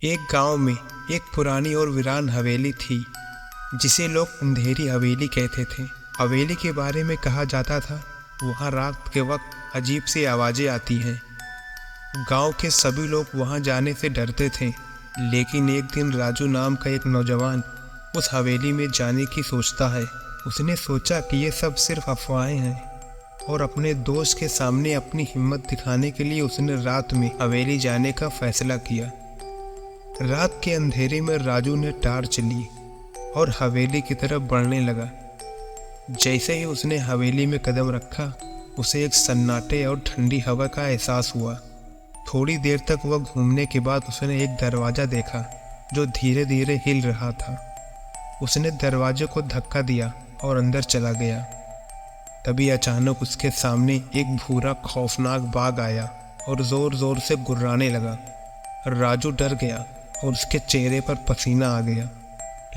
एक गांव में एक पुरानी और वीरान हवेली थी जिसे लोग अंधेरी हवेली कहते थे। हवेली के बारे में कहा जाता था वहाँ रात के वक्त अजीब सी आवाज़ें आती हैं। गांव के सभी लोग वहाँ जाने से डरते थे, लेकिन एक दिन राजू नाम का एक नौजवान उस हवेली में जाने की सोचता है। उसने सोचा कि ये सब सिर्फ अफवाहें हैं और अपने दोस्त के सामने अपनी हिम्मत दिखाने के लिए उसने रात में हवेली जाने का फैसला किया। रात के अंधेरे में राजू ने टार्च ली और हवेली की तरफ बढ़ने लगा। जैसे ही उसने हवेली में कदम रखा, उसे एक सन्नाटे और ठंडी हवा का एहसास हुआ। थोड़ी देर तक वह घूमने के बाद उसने एक दरवाज़ा देखा जो धीरे धीरे हिल रहा था। उसने दरवाजे को धक्का दिया और अंदर चला गया। तभी अचानक उसके सामने एक भूरा खौफनाक बाघ आया और ज़ोर ज़ोर से गुर्राने लगा। राजू डर गया और उसके चेहरे पर पसीना आ गया,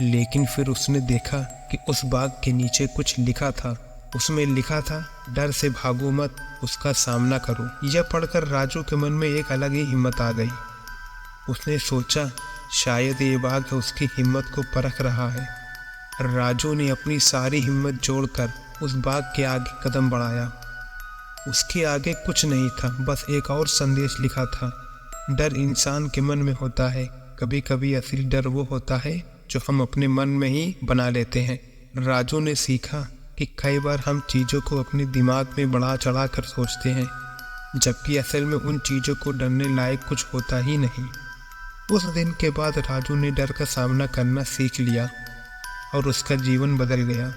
लेकिन फिर उसने देखा कि उस बाघ के नीचे कुछ लिखा था। उसमें लिखा था, डर से भागो मत, उसका सामना करो। यह पढ़कर राजू के मन में एक अलग ही हिम्मत आ गई। उसने सोचा शायद ये बाघ उसकी हिम्मत को परख रहा है। राजू ने अपनी सारी हिम्मत जोड़कर उस बाघ के आगे कदम बढ़ाया। उसके आगे कुछ नहीं था, बस एक और संदेश लिखा था, डर इंसान के मन में होता है, कभी कभी असली डर वो होता है जो हम अपने मन में ही बना लेते हैं। राजू ने सीखा कि कई बार हम चीज़ों को अपने दिमाग में बढ़ा चढ़ा कर सोचते हैं, जबकि असल में उन चीज़ों को डरने लायक कुछ होता ही नहीं। उस दिन के बाद राजू ने डर का सामना करना सीख लिया और उसका जीवन बदल गया।